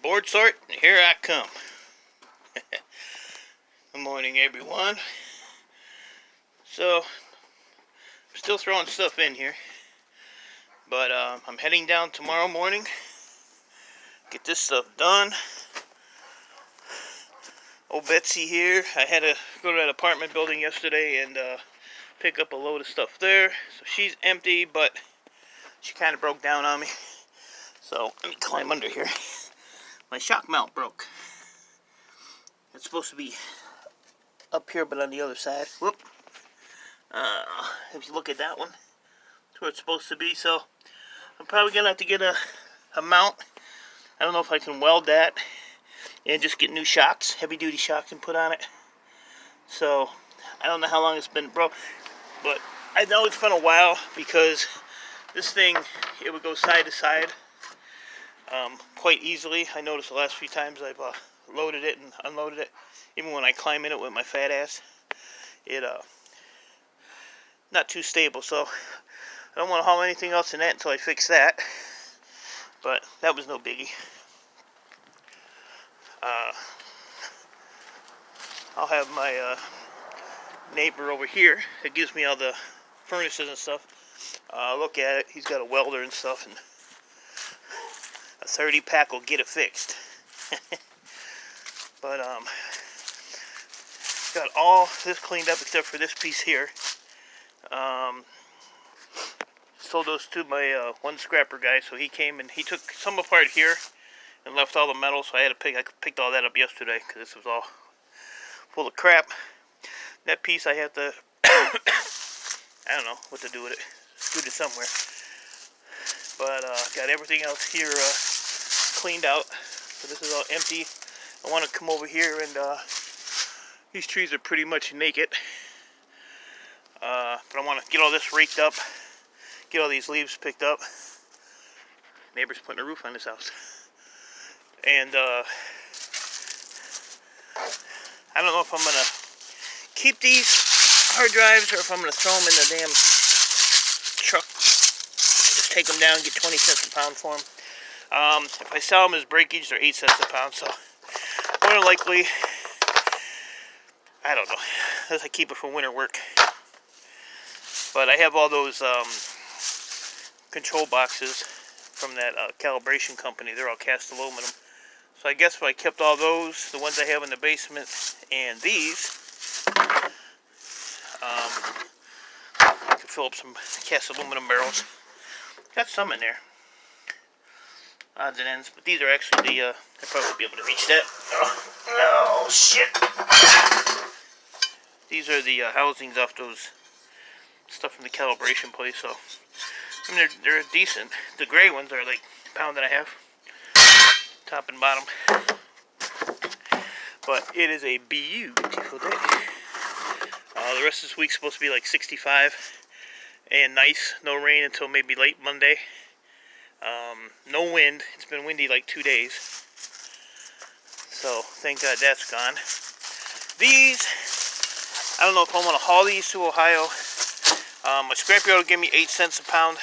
Boardsort, and here I come. Good morning, everyone. So, I'm still throwing stuff in here, but I'm heading down tomorrow morning. Get this stuff done. Old Betsy here. I had to go to that apartment building yesterday and pick up a load of stuff there. So she's empty, but she kind of broke down on me. So let me climb under here. My shock mount broke. It's supposed to be up here, but on the other side. Whoop. If you look at that one, that's where it's supposed to be. So I'm probably gonna have to get a mount. I don't know if I can weld that and just get new shocks, heavy duty shocks, and put on it. So I don't know how long it's been broke, but I know it's been a while because this thing, it would go side to side quite easily. I noticed the last few times I've loaded it and unloaded it, even when I climb in it with my fat ass, it not too stable. So I don't want to haul anything else in that until I fix that. But that was no biggie. I'll have my neighbor over here that gives me all the furnaces and stuff look at it. He's got a welder and stuff, and a 30-pack will get it fixed. But got all this cleaned up except for this piece here. Sold those to my one scrapper guy, so he came and he took some apart here and left all the metal, so I picked all that up yesterday because this was all full of crap. That piece I have to I don't know what to do with it. Scoot it somewhere. But got everything else here cleaned out, so this is all empty. I want to come over here and these trees are pretty much naked, but I want to get all this raked up, get all these leaves picked up. Neighbor's putting a roof on this house, and I don't know if I'm gonna keep these hard drives or if I'm gonna throw them in the damn truck and just take them down and get 20 cents a pound for them. If I sell them as breakage, they're 8 cents a pound, so more than likely, I don't know, unless I keep it for winter work. But I have all those control boxes from that calibration company. They're all cast aluminum. So I guess if I kept all those, the ones I have in the basement, and these, I could fill up some cast aluminum barrels. Got some in there. Odds and ends, but these are actually the, I probably won't be able to reach that. Oh shit. These are the housings off those stuff from the calibration place, so I mean, they're decent. The gray ones are like a pound and a half, top and bottom. But it is a beautiful day. The rest of this week's supposed to be like 65 and nice. No rain until maybe late Monday. No wind. It's been windy like 2 days. So thank God that's gone. These, I don't know if I want to haul these to Ohio. My scrapyard will give me 8 cents a pound.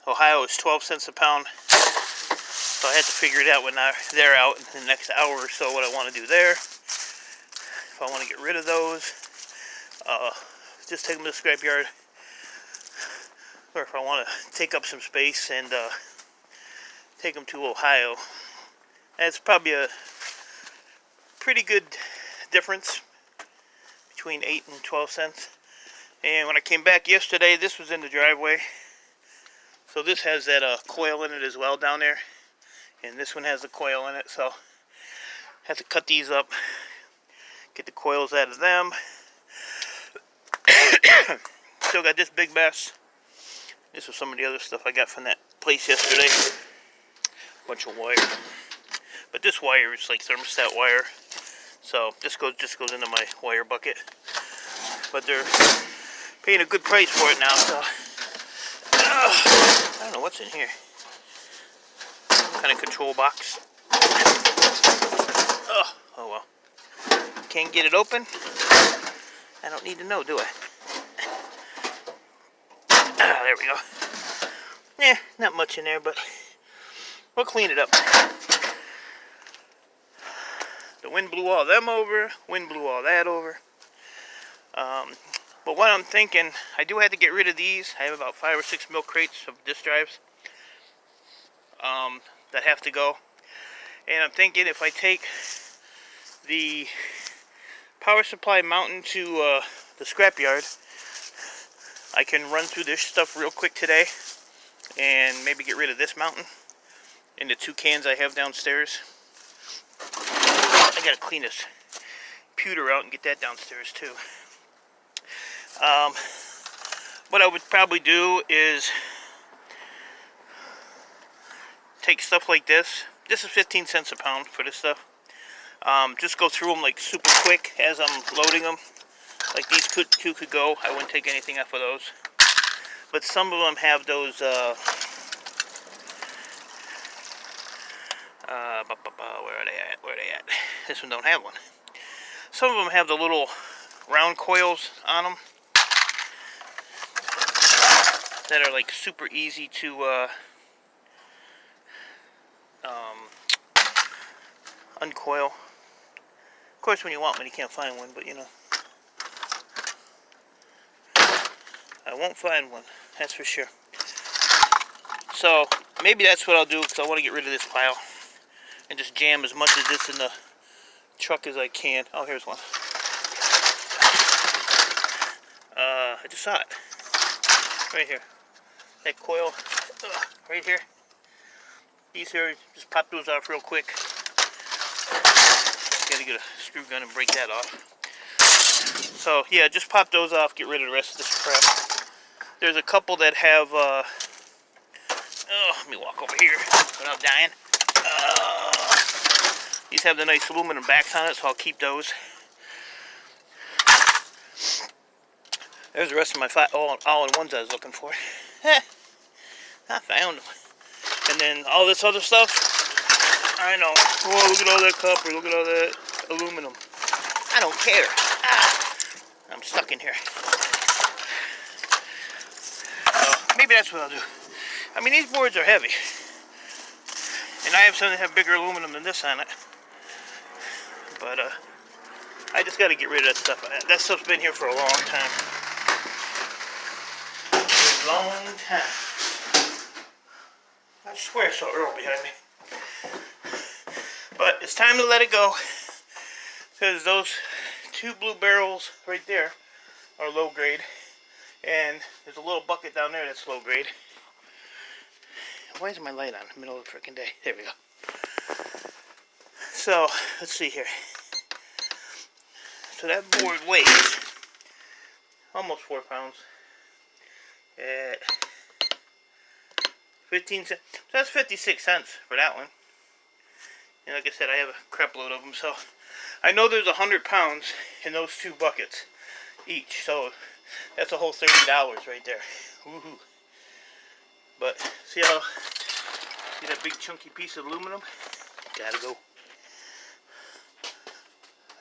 Ohio is 12 cents a pound. So I had to figure it out when they're out in the next hour or so, what I want to do there. If I want to get rid of those, just take them to the scrapyard. Or if I want to take up some space and take them to Ohio. That's probably a pretty good difference between 8 and 12 cents. And when I came back yesterday, this was in the driveway. So this has that coil in it as well down there. And this one has the coil in it, so I have to cut these up, get the coils out of them. Still got this big mess. This was some of the other stuff I got from that place yesterday. Bunch of wire. But this wire is like thermostat wire. So this just goes into my wire bucket. But they're paying a good price for it now, so I don't know what's in here. Some kind of control box. Oh well. Can't get it open. I don't need to know, do I? There we go. Not much in there, but We'll clean it up. The wind blew all them over. Wind blew all that over. But what I'm thinking, I do have to get rid of these. I have about 5 or 6 milk crates of disk drives that have to go. And I'm thinking if I take the power supply mountain to the scrapyard, I can run through this stuff real quick today and maybe get rid of this mountain and the 2 cans I have downstairs. I gotta clean this pewter out and get that downstairs too. What I would probably do is take stuff like this. This is 15 cents a pound for this stuff. Just go through them like super quick as I'm loading them. Like these two could go. I wouldn't take anything off of those. But some of them have those where are they at? Where are they at? This one don't have one. Some of them have the little round coils on them that are like super easy to uncoil. Of course, when you want one, you can't find one, but you know, I won't find one, that's for sure. So maybe that's what I'll do, because I want to get rid of this pile and just jam as much of this in the truck as I can. Oh, here's one. I just saw it right here. That coil right here. These here, just pop those off real quick. Gotta get a screw gun and break that off. So yeah, just pop those off, get rid of the rest of this crap. There's a couple that have let me walk over here without dying. These have the nice aluminum backs on it, so I'll keep those. There's the rest of my all-in-ones I was looking for. I found them. And then all this other stuff, I know. Oh, look at all that copper, look at all that aluminum. I don't care. I'm stuck in here. So maybe that's what I'll do. I mean, these boards are heavy. And I have some that have bigger aluminum than this on it. But I just got to get rid of that stuff. That stuff's been here for a long time. A long time. I swear I saw Earl behind me. But it's time to let it go. Because those 2 blue barrels right there are low grade. And there's a little bucket down there that's low grade. Why is my light on in the middle of the freaking day? There we go. So, let's see here. So that board weighs almost 4 pounds. At 15 cents. So that's 56 cents for that one. And like I said, I have a crap load of them. So I know there's 100 pounds in those 2 buckets each. So that's a whole $30 right there. Woohoo. But see how, see that big chunky piece of aluminum? Gotta go.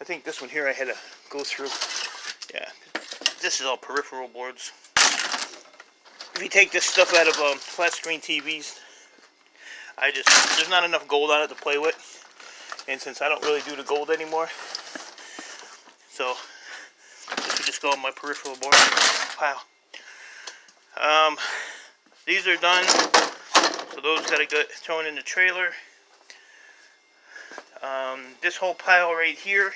I think this one here I had to go through. Yeah, this is all peripheral boards. If you take this stuff out of flat screen TVs, there's not enough gold on it to play with. And since I don't really do the gold anymore, so this would just go on my peripheral board pile. These are done, so those gotta get thrown in the trailer. This whole pile right here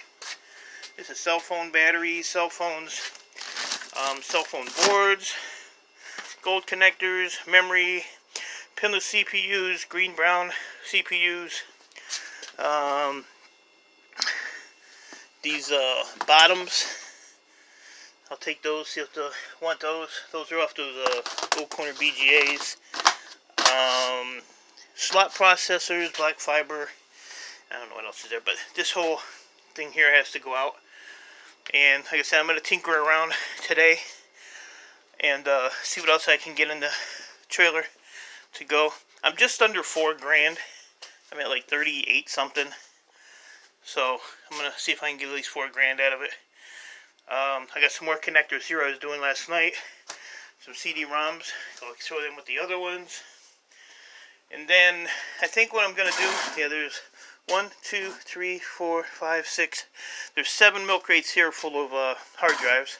is a cell phone battery, cell phones, cell phone boards, gold connectors, memory, pinless CPUs, green brown CPUs. These bottoms, I'll take those, see if you want those. Those are off those Gold Corner BGAs. Slot processors, black fiber. I don't know what else is there, but this whole thing here has to go out. And like I said, I'm going to tinker around today and see what else I can get in the trailer to go. I'm just under $4,000. I'm at like 38 something. So I'm going to see if I can get at least $4,000 out of it. I got some more connectors here I was doing last night. Some CD-ROMs. So I'll throw them with the other ones. And then I think what I'm going to do, yeah, there's 1, 2, 3, 4, 5, 6. There's 7 milk crates here full of hard drives.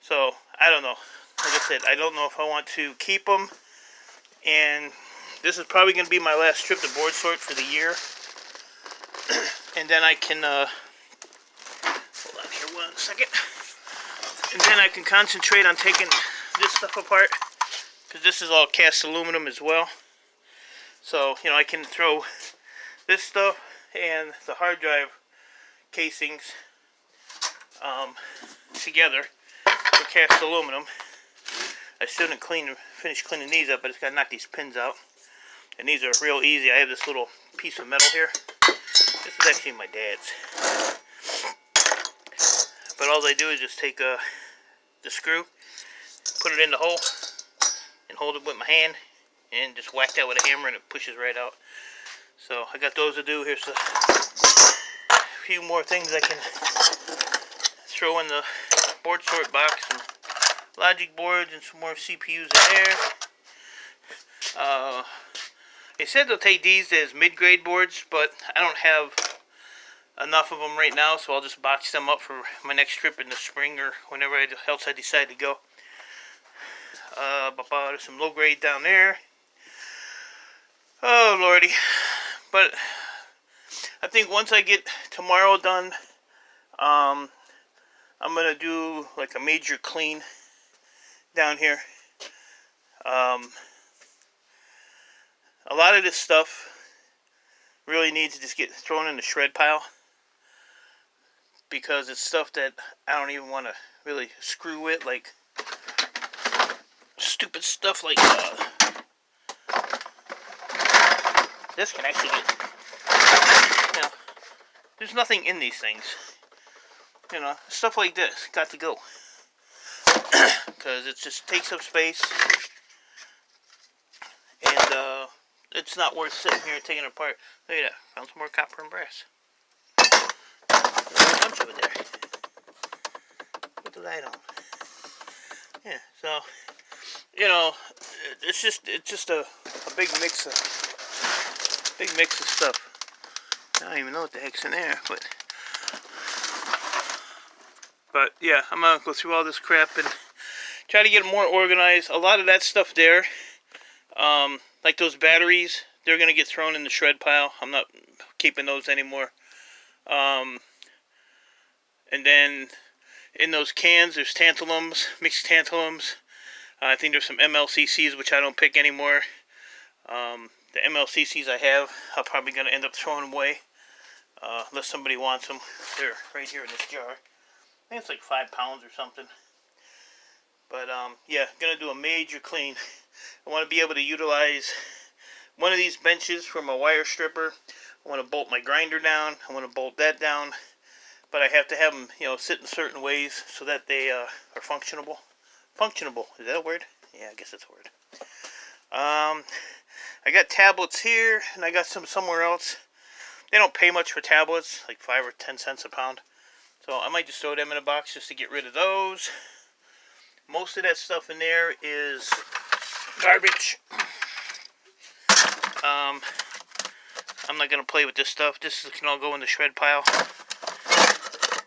So I don't know. Like I said, I don't know if I want to keep them. And this is probably going to be my last trip to Boardsort for the year. And then I can, hold on here 1 second. And then I can concentrate on taking this stuff apart. Because this is all cast aluminum as well. So, you know, I can throw this stuff and the hard drive casings together for cast aluminum. I still didn't finish cleaning these up, but it's got to knock these pins out. And these are real easy. I have this little piece of metal here. This is actually my dad's. But all I do is just take the screw, put it in the hole, and hold it with my hand, and just whack that with a hammer, and it pushes right out. So I got those to do. Here's a few more things I can throw in the Boardsort box. Some logic boards and some more CPUs in there. They said they'll take these as mid-grade boards, but I don't have enough of them right now, so I'll just box them up for my next trip in the spring or whenever else I decide to go. There's some low grade down there. Oh lordy. But I think once I get tomorrow done, I'm gonna do like a major clean down here. A lot of this stuff really needs to just get thrown in the shred pile, because it's stuff that I don't even want to really screw with, like stupid stuff like this can actually get, you know, there's nothing in these things, you know, stuff like this got to go, because it just takes up space, and it's not worth sitting here and taking it apart. Look at that, found some more copper and brass. There's a bunch of it there. Put the light on. Yeah, so, you know, it's just a big mix of stuff. I don't even know what the heck's in there, but yeah, I'm gonna go through all this crap and try to get it more organized. A lot of that stuff there, like those batteries, they're gonna get thrown in the shred pile. I'm not keeping those anymore. And then in those cans, there's tantalums, mixed tantalums. I think there's some MLCCs, which I don't pick anymore. The MLCCs I have, I'm probably going to end up throwing away, unless somebody wants them. They're right here in this jar. I think it's like 5 pounds or something. But, yeah, going to do a major clean. I want to be able to utilize one of these benches for my wire stripper. I want to bolt my grinder down. I want to bolt that down. But I have to have them, you know, sit in certain ways so that they are functionable. Functionable, is that a word? Yeah, I guess that's a word. I got tablets here, and I got some somewhere else. They don't pay much for tablets, like 5 or 10 cents a pound. So I might just throw them in a box just to get rid of those. Most of that stuff in there is garbage. I'm not going to play with this stuff. This can all go in the shred pile.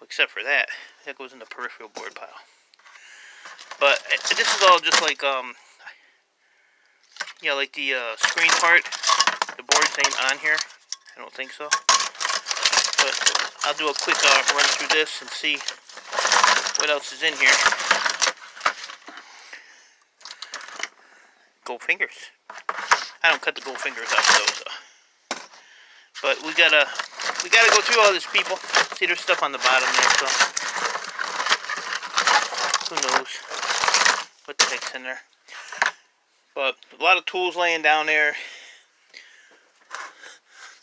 Except for that. That goes in the peripheral board pile. But this is all just like, yeah, like the screen part. The boards ain't on here. I don't think so. But I'll do a quick run through this and see what else is in here. Gold fingers. I don't cut the gold fingers out though, so. But we gotta go through all this, people. See, there's stuff on the bottom there, so who knows what the heck's in there. But a lot of tools laying down there.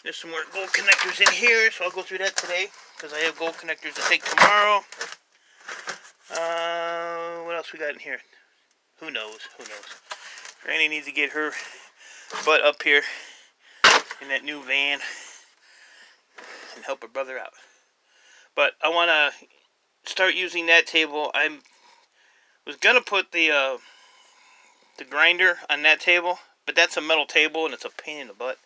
There's some more gold connectors in here, so I'll go through that today, because I have gold connectors to take tomorrow. What else we got in here? Who knows? Who knows? Granny needs to get her butt up here in that new van and help her brother out. But I want to start using that table. I was going to put the the grinder on that table, but that's a metal table and it's a pain in the butt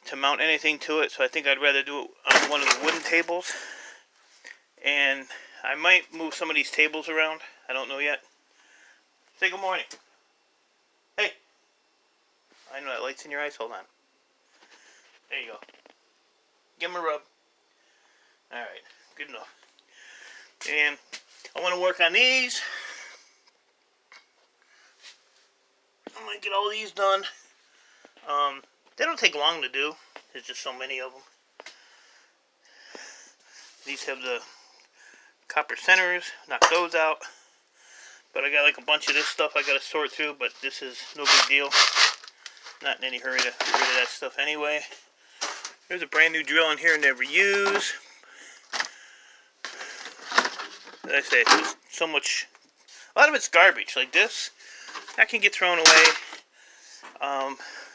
to mount anything to it. So I think I'd rather do it on one of the wooden tables. And I might move some of these tables around. I don't know yet. Say good morning. Hey. I know that light's in your eyes. Hold on. There you go. Give him a rub. Alright. Good enough. And I want to work on these. I'm going to get all these done. They don't take long to do. There's just so many of them. These have the copper centers. Knock those out. But I got like a bunch of this stuff I got to sort through. But this is no big deal. Not in any hurry to get rid of that stuff anyway. There's a brand new drill in here I never use. Like I say, there's so much. A lot of it's garbage. Like this, that can get thrown away.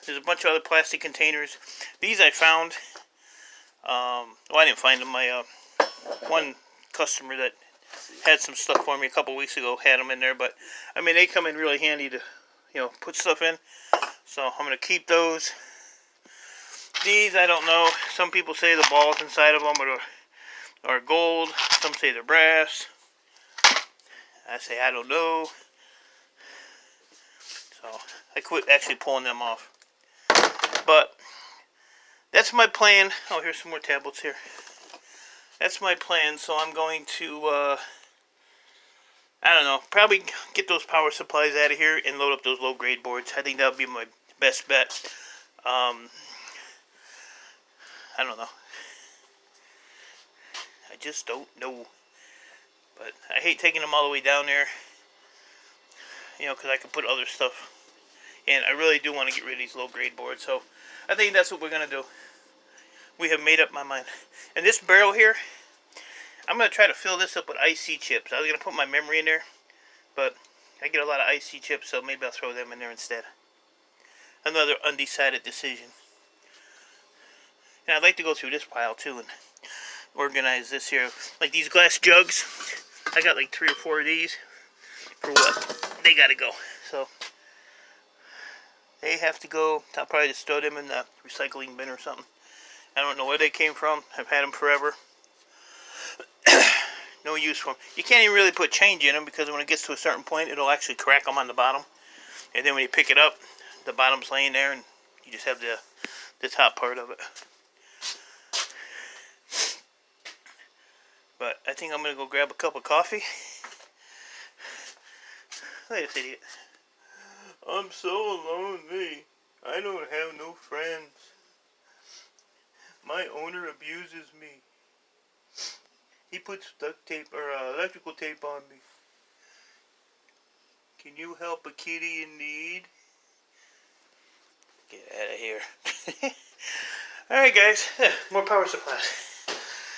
There's a bunch of other plastic containers. These I found. Well, I didn't find them. My one customer that had some stuff for me a couple weeks ago had them in there. But I mean, they come in really handy to, put stuff in. So I'm gonna keep those. These I don't know. Some people say the balls inside of them are gold. Some say they're brass. I say I don't know. So I quit actually pulling them off. But that's my plan. Oh, here's some more tablets here. That's my plan. So I'm going to, I don't know, probably get those power supplies out of here and load up those low grade boards. I think that would be my best bet. I don't know. I just don't know. But I hate taking them all the way down there. Because I can put other stuff. And I really do want to get rid of these low grade boards. So I think that's what we're going to do. We have made up my mind. And this barrel here, I'm going to try to fill this up with IC chips. I was going to put my memory in there. But I get a lot of IC chips, so maybe I'll throw them in there instead. Another undecided decision. And I'd like to go through this pile too and organize this here. Like these glass jugs. I got like 3 or 4 of these. For what? They gotta go. So they have to go. I'll probably just throw them in the recycling bin or something. I don't know where they came from. I've had them forever. No use for them. You can't even really put change in them because when it gets to a certain point, it'll actually crack them on the bottom. And then when you pick it up, the bottom's laying there and you just have the top part of it. But I think I'm going to go grab a cup of coffee. Look at this idiot. I'm so lonely. I don't have no friends. My owner abuses me. He puts duct tape or electrical tape on me. Can you help a kitty in need? Get out of here. Alright guys, more power supplies.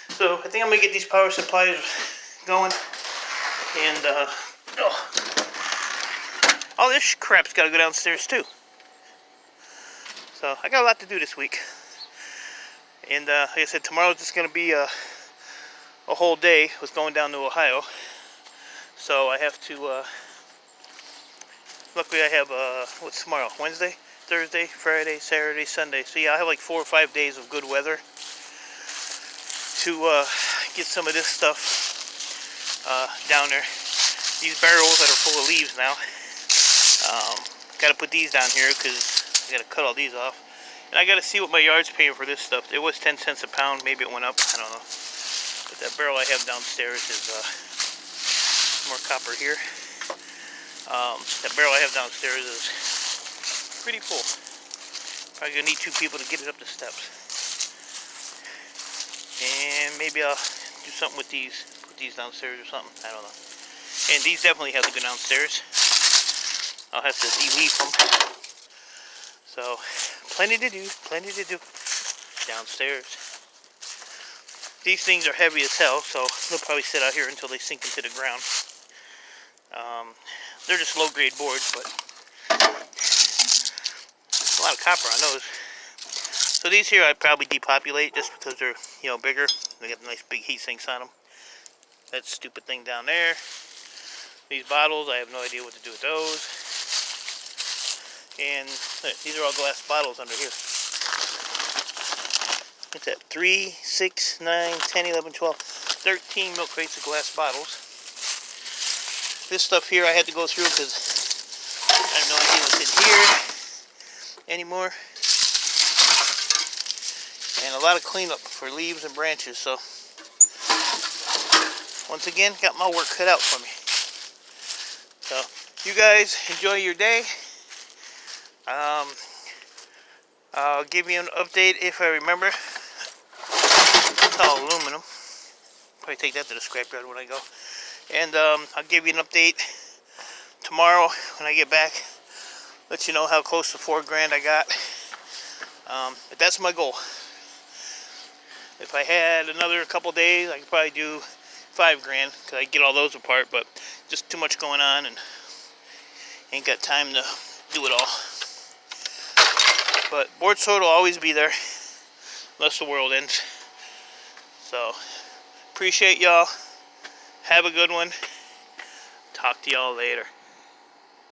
So I think I'm going to get these power supplies going. And all this crap's got to go downstairs too. So I got a lot to do this week. And like I said, tomorrow's just going to be a whole day with going down to Ohio. So I have to, luckily I have, what's tomorrow? Wednesday, Thursday, Friday, Saturday, Sunday. So yeah, I have like 4 or 5 days of good weather to get some of this stuff down there. These barrels that are full of leaves now. Got to put these down here because I got to cut all these off. And I got to see what my yard's paying for this stuff. It was 10 cents a pound. Maybe it went up. I don't know. But that barrel I have downstairs is more copper here. That barrel I have downstairs is pretty full. Probably going to need 2 people to get it up the steps. And maybe I'll do something with these. Put these downstairs or something. I don't know. And these definitely have to go downstairs. I'll have to de-leaf them. So, plenty to do. Plenty to do. Downstairs. These things are heavy as hell, so they'll probably sit out here until they sink into the ground. They're just low-grade boards, but a lot of copper on those. So these here I'd probably depopulate just because they're, bigger. They got nice big heat sinks on them. That stupid thing down there. These bottles, I have no idea what to do with those. And these are all glass bottles under here. What's that? 3, 6, 9, 10, 11, 12, 13 milk crates of glass bottles. This stuff here I had to go through because I have no idea what's in here anymore. And a lot of cleanup for leaves and branches. So once again, got my work cut out for me. So you guys enjoy your day. I'll give you an update if I remember. It's all aluminum. Probably take that to the scrapyard when I go. And I'll give you an update tomorrow when I get back. Let you know how close to $4,000 I got. But that's my goal. If I had another couple days, I could probably do $5,000 because I get all those apart. But just too much going on and ain't got time to do it all. But Boardsort will always be there unless the world ends. So appreciate y'all. Have a good one. Talk to y'all later.